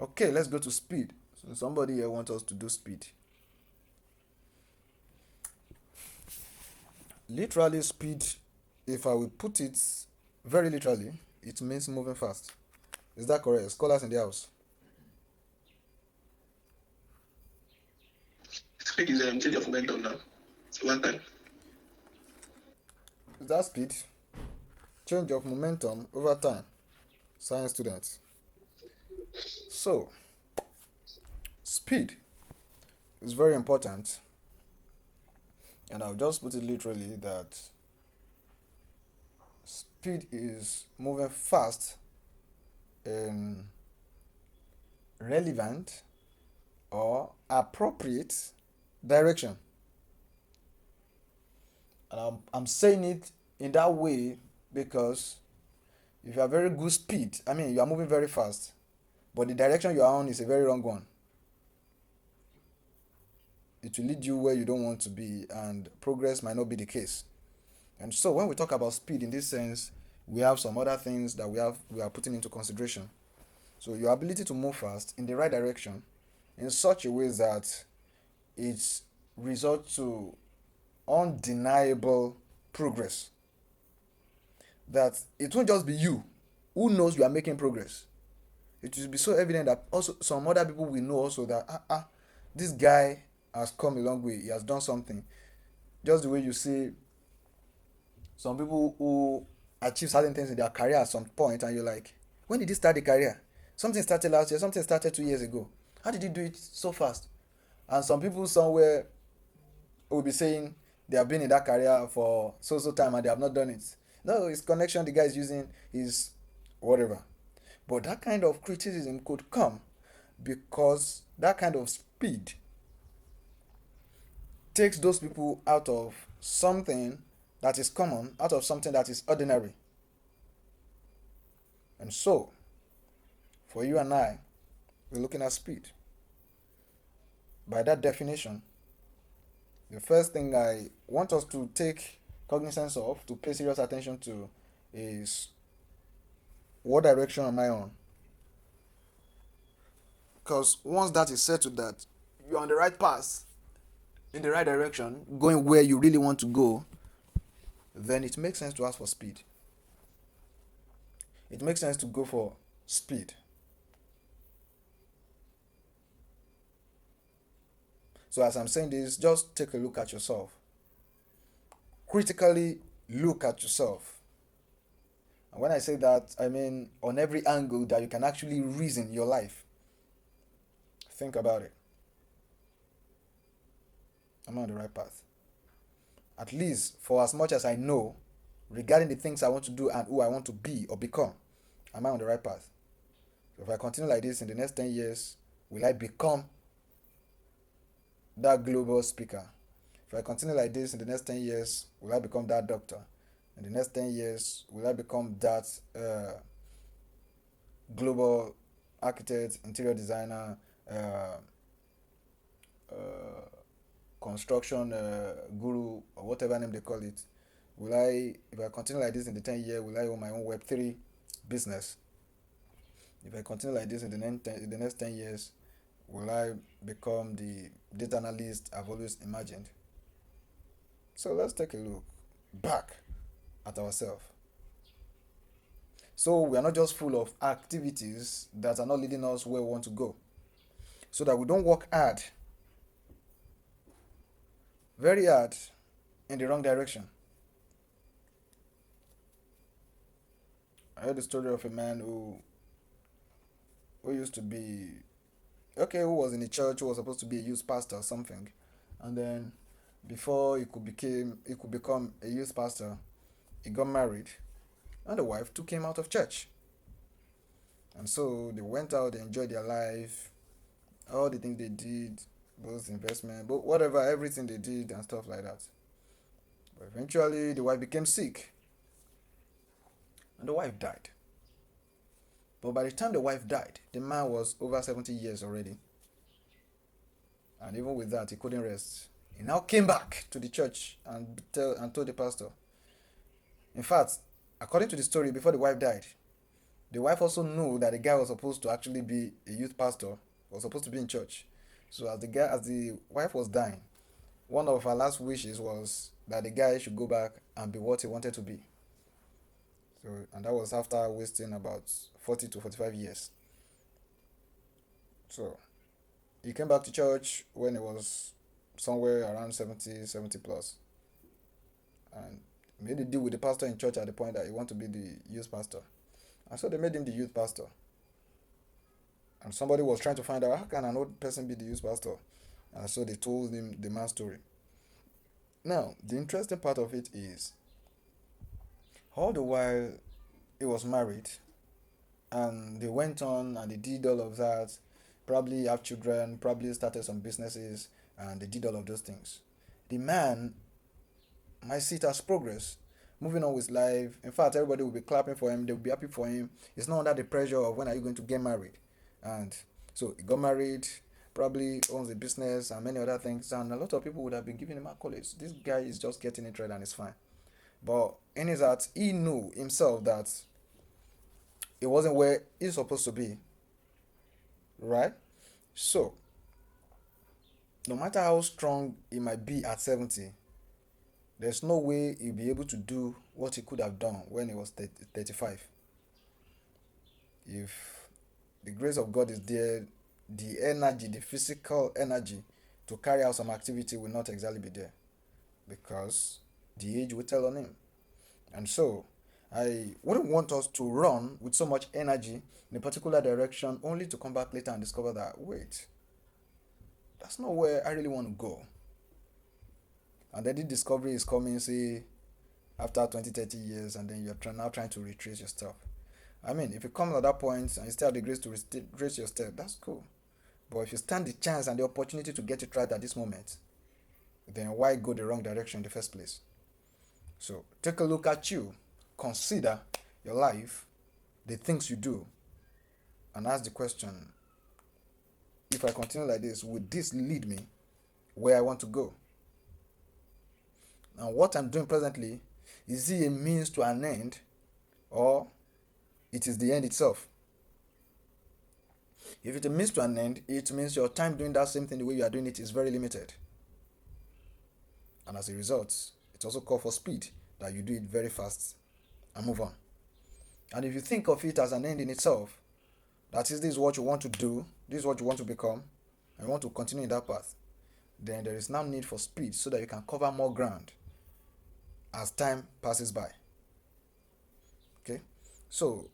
Okay, let's go to speed. So somebody here wants us to do speed. Literally, speed, if I will put it very literally, it means moving fast. Is that correct? Scholars in the house. Speed is change of momentum now. One time. Is that speed? Change of momentum over time. Science students. So, speed is very important, and I'll just put it literally that speed is moving fast in relevant or appropriate direction. And I'm saying it in that way because if you have very good speed, I mean, you are moving very fast, but the direction you are on is a very wrong one. It will lead you where you don't want to be, and progress might not be the case. And so, when we talk about speed in this sense, we have some other things that we are putting into consideration. So, your ability to move fast in the right direction in such a way that it results to undeniable progress. That it won't just be you who knows you are making progress. It will be so evident that also some other people will know also that this guy has come a long way. He has done something. Just the way you see some people who achieve certain things in their career at some point, and you're like, when did he start the career? Something started last year. Something started 2 years ago. How did he do it so fast? And some people somewhere will be saying they have been in that career for so time and they have not done it. No, his connection the guy is using is whatever. But that kind of criticism could come because that kind of speed takes those people out of something that is common, out of something that is ordinary. And so, for you and I, we're looking at speed. By that definition, the first thing I want us to take cognizance of, to pay serious attention to, is what direction am I on? Because once that is settled, that you're on the right path, in the right direction, going where you really want to go, then it makes sense to ask for speed. It makes sense to go for speed. So, as I'm saying this, just take a look at yourself. Critically look at yourself. And when I say that, I mean on every angle that you can actually reason your life. Think about it. Am I on the right path? At least for as much as I know regarding the things I want to do and who I want to be or become, am I on the right path? So if I continue like this in the next 10 years, will I become that global speaker? If I continue like this in the next 10 years, will I become that doctor? In the next 10 years, will I become that global architect, interior designer, uh, uh, construction guru, or whatever name they call it? Will I, if I continue like this in the 10 year, will I own my own Web3 business? If I continue like this in the next 10 years, will I become the data analyst I've always imagined? So let's take a look back at ourselves. So we are not just full of activities that are not leading us where we want to go. So that we don't work hard, very hard, in the wrong direction. I heard the story of a man who used to be who was in a church, who was supposed to be a youth pastor or something, and then before he could become a youth pastor, he got married, and the wife took him out of church, and so they went out, they enjoyed their life, all the things they did, both investment, but whatever, everything they did and stuff like that. But eventually, the wife became sick, and the wife died. But by the time the wife died, the man was over 70 years already. And even with that, he couldn't rest. He now came back to the church and told the pastor. In fact, according to the story, before the wife died, The wife also knew that the guy was supposed to actually be a youth pastor, was supposed to be in church. So as the wife was dying, one of her last wishes was that the guy should go back and be what he wanted to be. So, and that was after wasting about 40 to 45 years. So he came back to church when he was somewhere around 70, 70 plus, and made a deal with the pastor in church at the point that he wanted to be the youth pastor. And so they made him the youth pastor. And somebody was trying to find out, how can an old person be the youth pastor? And so they told him the man's story. Now, the interesting part of it is, all the while he was married, and they went on and they did all of that, probably have children, probably started some businesses, and they did all of those things. The man might see it as progress, moving on with life. In fact, everybody will be clapping for him, they will be happy for him. It's not under the pressure of when are you going to get married. And so he got married, probably owns a business and many other things, and a lot of people would have been giving him accolades. This guy is just getting it right and it's fine. But in his heart, he knew himself that it wasn't where he's supposed to be, right? So, no matter how strong he might be at 70, there's no way he'll be able to do what he could have done when he was 35. If the grace of God is there, the energy, the physical energy to carry out some activity will not exactly be there because the age will tell on him. And so, I wouldn't want us to run with so much energy in a particular direction only to come back later and discover that, wait, that's not where I really want to go. And then the discovery is coming, say, after 20, 30 years, and then you're now trying to retrace your stuff. I mean, if it comes at that point and you still have the grace to retrace your step, that's cool. But if you stand the chance and the opportunity to get it right at this moment, then why go the wrong direction in the first place? So take a look at you, consider your life, the things you do, and ask the question, if I continue like this, would this lead me where I want to go? And what I'm doing presently, is it a means to an end, or it is the end itself? If it's a means to an end, it means your time doing that same thing the way you are doing it is very limited. And as a result, it also calls for speed, that you do it very fast and move on. And if you think of it as an end in itself, that is, this is what you want to do, this is what you want to become, and you want to continue in that path, then there is now need for speed so that you can cover more ground as time passes by. Okay? So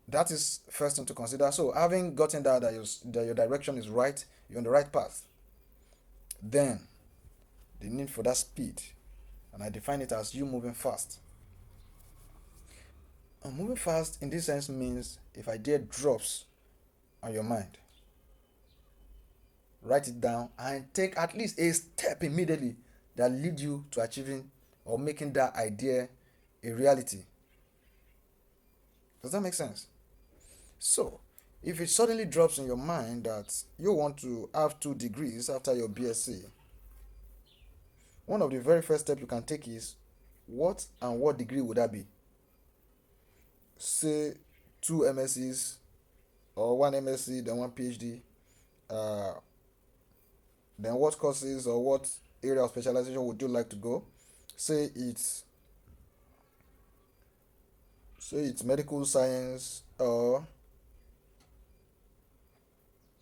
that is first thing to consider. So having gotten that your direction is right, you're on the right path, then the need for that speed, and I define it as you moving fast. And moving fast in this sense means if idea drops on your mind, write it down and take at least a step immediately that lead you to achieving or making that idea a reality. Does that make sense? So, if it suddenly drops in your mind that you want to have 2 degrees after your BSc, one of the very first steps you can take is, what degree would that be? Say 2 MScs or 1 MSc, then 1 PhD. Uh, then what courses or what area of specialization would you like to go? Say it's medical science or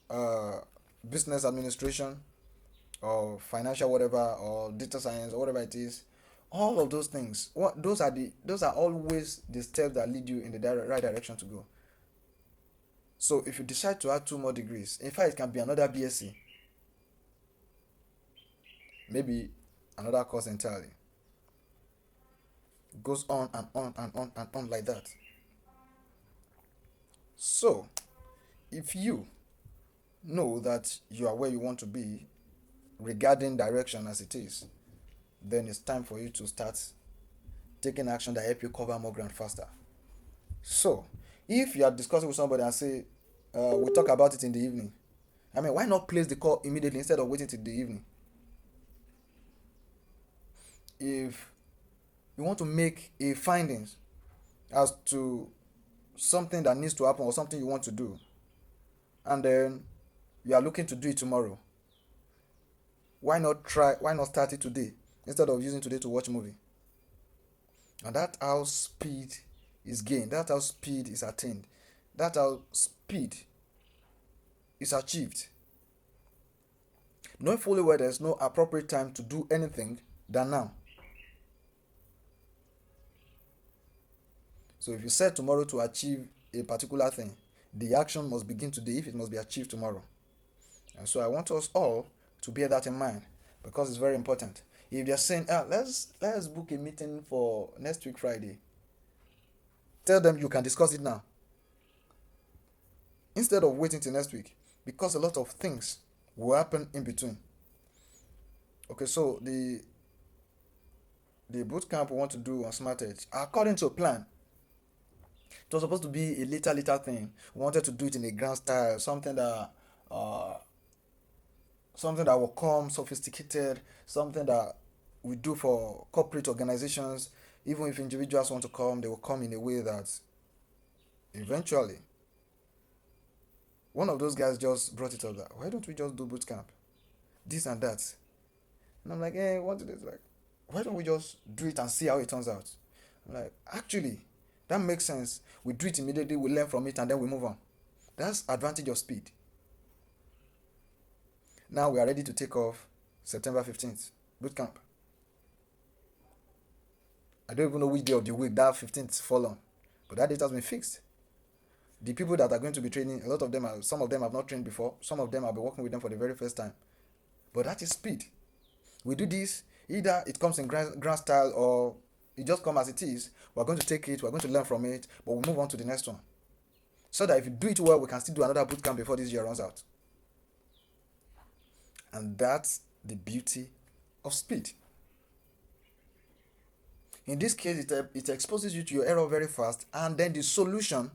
uh, business administration or financial whatever or data science or whatever it is. All of those things, those are always the steps that lead you in the right direction to go. So if you decide to add 2 more degrees, in fact it can be another BSc, maybe another course entirely. It goes on and on and on and on like that. So if you know that you are where you want to be regarding direction as it is, then it's time for you to start taking action that help you cover more ground faster. So if you are discussing with somebody and say, we'll talk about it in the evening, I mean, why not place the call immediately instead of waiting till the evening? If you want to make a findings as to something that needs to happen or something you want to do, and then you are looking to do it tomorrow, why not start it today instead of using today to watch a movie? And that's how speed is gained, that's how speed is attained, that's how speed is achieved. Knowing fully well there's no appropriate time to do anything than now. So if you set tomorrow to achieve a particular thing, the action must begin today if it must be achieved tomorrow. And so I want us all to bear that in mind because it's very important. If they're saying, let's book a meeting for next week Friday, tell them you can discuss it now instead of waiting till next week because a lot of things will happen in between. Okay, so the boot camp we want to do on Smart Edge, according to plan, it was supposed to be a little thing. We wanted to do it in a grand style, uh, something that will come sophisticated, something that we do for corporate organizations. Even if individuals want to come, they will come in a way that eventually one of those guys just brought it up that why don't we just do boot camp, this and that. And I'm like, what is it like? Why don't we just do it and see how it turns out? I'm like, actually, that makes sense. We do it immediately, we learn from it, and then we move on. That's advantage of speed. Now we are ready to take off September 15th, boot camp. I don't even know which day of the week that 15th fall on, but that date has been fixed. The people that are going to be training, a lot of them some of them have not trained before, some of them I'll be working with them for the very first time. But that is speed. We do this, either it comes in grand style or it just comes as it is. We're going to take it, we're going to learn from it, but we'll move on to the next one. So that if you do it well, we can still do another boot camp before this year runs out. And that's the beauty of speed. In this case, it exposes you to your error very fast and then the solution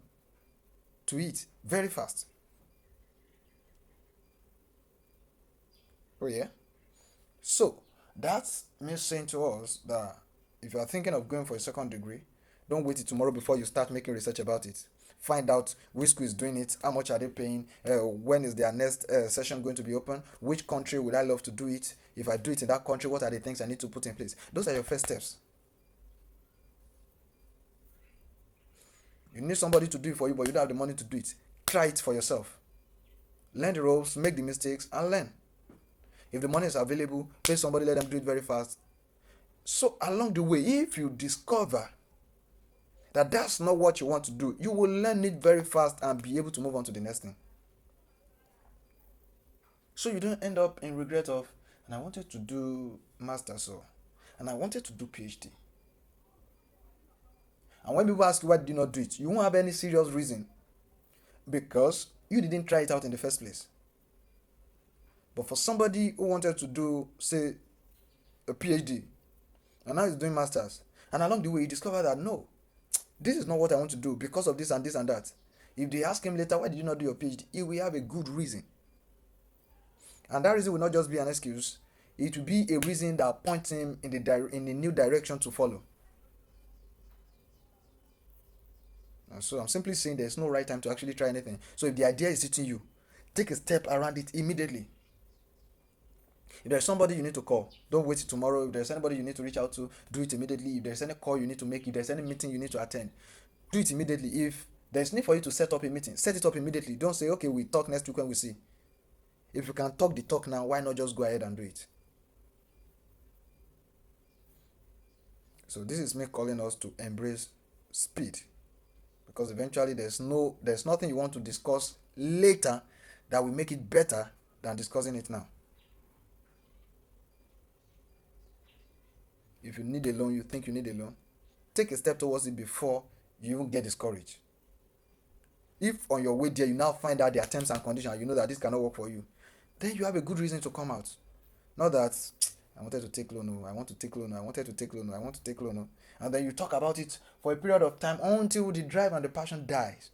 to it very fast. Oh, yeah? So, that's me saying to us that if you are thinking of going for a second degree, don't wait till tomorrow before you start making research about it. Find out which school is doing it, how much are they paying, when is their next session going to be open, which country would I love to do it, if I do it in that country, what are the things I need to put in place. Those are your first steps. You need somebody to do it for you, but you don't have the money to do it. Try it for yourself. Learn the ropes, make the mistakes, and learn. If the money is available, pay somebody, let them do it very fast. So along the way, if you discover that that's not what you want to do, you will learn it very fast and be able to move on to the next thing. So you don't end up in regret of, and I wanted to do master's, and I wanted to do PhD. And when people ask you why did you not do it, you won't have any serious reason because you didn't try it out in the first place. But for somebody who wanted to do, say, a PhD, and now he's doing masters, and along the way he discovered that no, this is not what I want to do because of this and this and that. If they ask him later, why did you not do your PhD? He will have a good reason. And that reason will not just be an excuse, it will be a reason that points him in the new direction to follow. And so I'm simply saying there's no right time to actually try anything. So if the idea is hitting you, take a step around it immediately. If there's somebody you need to call, don't wait till tomorrow. If there's anybody you need to reach out to, do it immediately. If there's any call you need to make, if there's any meeting you need to attend, do it immediately. If there's need for you to set up a meeting, set it up immediately. Don't say, okay, we talk next week when we see. If you can talk the talk now, why not just go ahead and do it? So this is me calling us to embrace speed. Because eventually there's nothing you want to discuss later that will make it better than discussing it now. If you need a loan, you think you need a loan, take a step towards it before you even get discouraged. If on your way there you now find out their terms and conditions, you know that this cannot work for you, then you have a good reason to come out. Not that I wanted to take loan, I want to take loan, I wanted to take loan, I want to take loan, and then you talk about it for a period of time until the drive and the passion dies.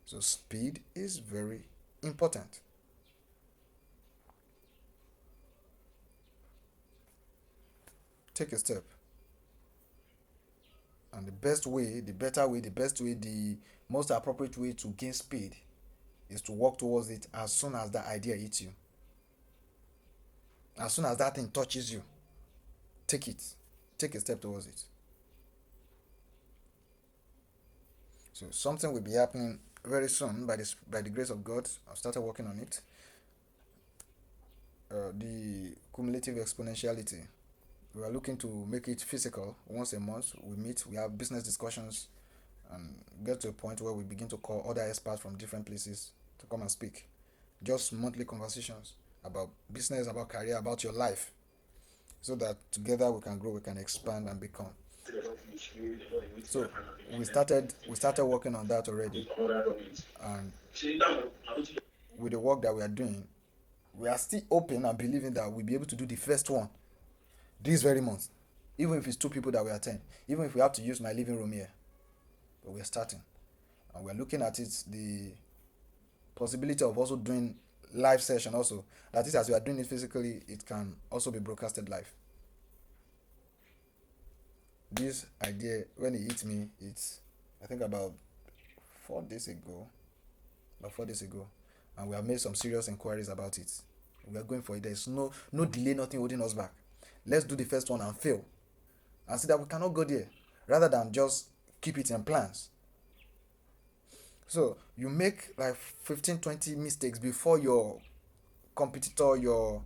So speed is very important. Take a step. And the best way, the better way, the best way, the most appropriate way to gain speed is to work towards it as soon as that idea hits you. As soon as that thing touches you, take it. Take a step towards it. So something will be happening very soon by the grace of God. I've started working on it. The cumulative exponentiality. We are looking to make it physical. Once a month, we meet, we have business discussions, and get to a point where we begin to call other experts from different places to come and speak. Just monthly conversations about business, about career, about your life, so that together we can grow, we can expand and become. So we started working on that already, and with the work that we are doing, we are still open and believing that we'll be able to do the first one this very month, even if it's two people that we attend, even if we have to use my living room here. But we're starting, and we're looking at it, the possibility of also doing live session also. That is, as we are doing it physically, it can also be broadcasted live. This idea, when it hit me, it's I think about 4 days ago, and we have made some serious inquiries about it. We are going for it. There's no delay, nothing holding us back. Let's do the first one and fail, and see that we cannot go there, rather than just keep it in plans. So you make like 15, 20 mistakes before your competitor, your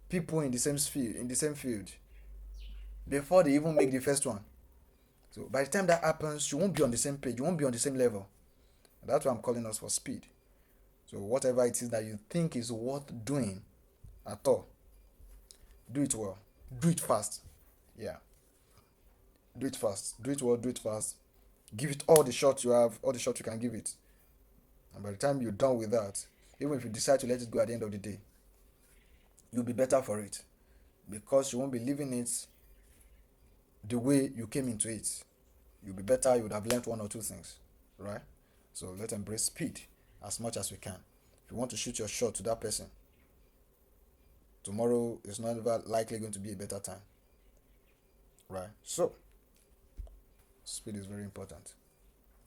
people in the same field, before they even make the first one. So by the time that happens, you won't be on the same page, you won't be on the same level. And that's why I'm calling us for speed. So whatever it is that you think is worth doing at all, do it well. Do it fast. Yeah. Do it fast. Do it well, do it fast. Give it all the shots you have, all the shots you can give it. And by the time you're done with that, even if you decide to let it go at the end of the day, you'll be better for it. Because you won't be leaving it the way you came into it. You'll be better, you would have learned one or two things. Right? So let's embrace speed as much as we can. If you want to shoot your shot to that person, tomorrow is not likely going to be a better time. Right? So, speed is very important.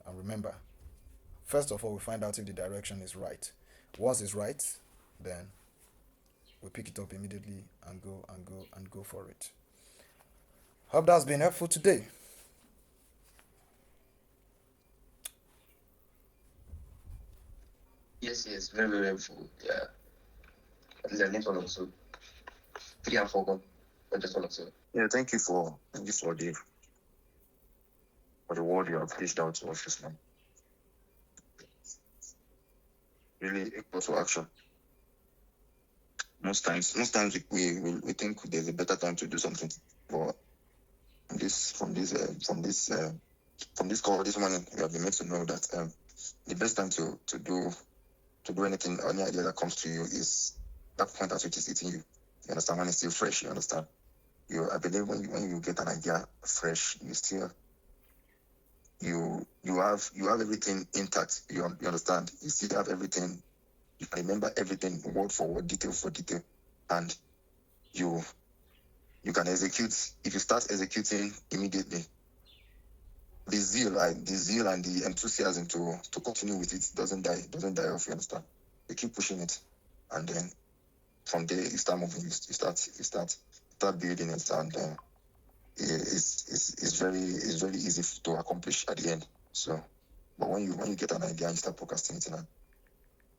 And remember, first of all, we find out if the direction is right. Once it's right, then we pick it up immediately and go for it. Hope that's been helpful today. Yes, very, very helpful. Yeah. At least I learned one or two. 3 and 4 gone. But just one or two. Yeah, thank you for the word you have reached out to us this man. Really a call to action. Most times we think there's a better time to do something, but from this call this morning, we have been made to know that the best time to do anything, any idea that comes to you is that point at which it's eating you. You understand? When it's still fresh, you understand. I believe when you get an idea fresh, you have everything intact. You understand? You still have everything. You can remember everything word for word, detail for detail, and you can execute. If you start executing immediately, the zeal and the enthusiasm to continue with it doesn't die off. You understand? You keep pushing it, and then from there you start moving. You start building it, and it's very easy to accomplish at the end. So, but when you get an idea and you start procrastinating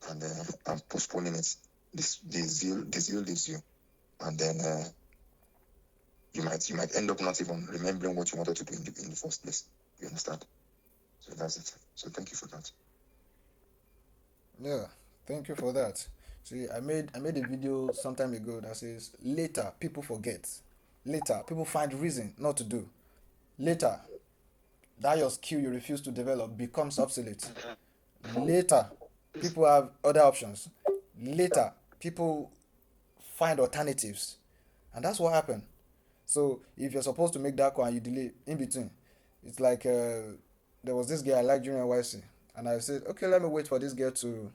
and postponing it, the zeal leaves you, and then you might end up not even remembering what you wanted to do in the first place. You understand? So that's it. So thank you for that. Yeah, thank you for that. See, I made a video some time ago that says later people forget. Later people find reason not to do. Later, that your skill you refuse to develop becomes obsolete. Later, people have other options. Later, people find alternatives. And that's what happened. So if you're supposed to make that call and you delay in between, it's like there was this girl I liked during NYC, and I said, okay, let me wait for this girl to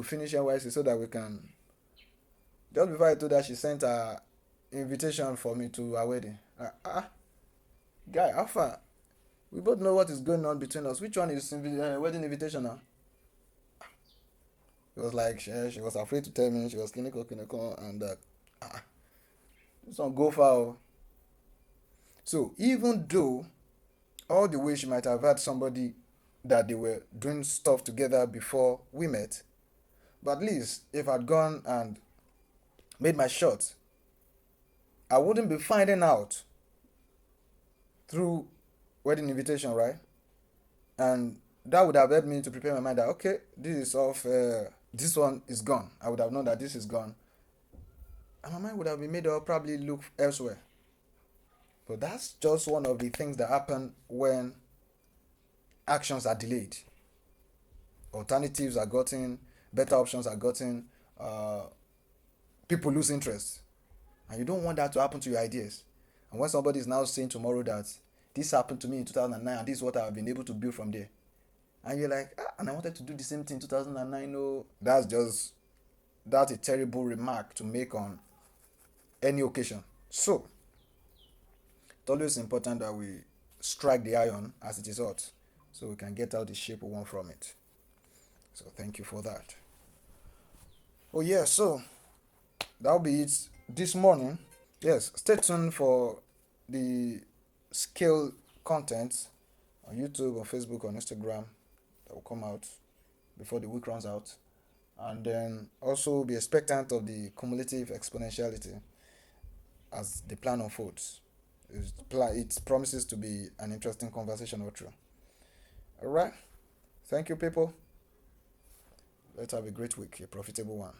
finish NYC so that we can. Just before I told her, she sent her invitation for me to her wedding. Guy, how far? We both know what is going on between us. Which one is wedding invitation now? She was like, she was afraid to tell me. She was clinical, and this one go far. Oh. So even though all the way she might have had somebody that they were doing stuff together before we met, but at least if I'd gone and made my shot, I wouldn't be finding out through wedding invitation, right? And that would have helped me to prepare my mind that okay, this is off. This one is gone. I would have known that this is gone, and my mind would have been made up probably look elsewhere. But that's just one of the things that happen when actions are delayed. Alternatives are gotten, better options are gotten, uh, people lose interest. And you don't want that to happen to your ideas. And when somebody is now saying tomorrow that this happened to me in 2009 and this is what I've been able to build from there, and you're like, and I wanted to do the same thing in 2009, no, that's a terrible remark to make on any occasion. So, it's always important that we strike the iron as it is hot so we can get out the shape we want from it. So, thank you for that. Oh, yeah, so that'll be it this morning. Yes, stay tuned for the scale content on YouTube, on Facebook, on Instagram that will come out before the week runs out. And then also be expectant of the cumulative exponentiality as the plan unfolds. It promises to be an interesting conversation or two. All right. Thank you, people. Let's have a great week, a profitable one.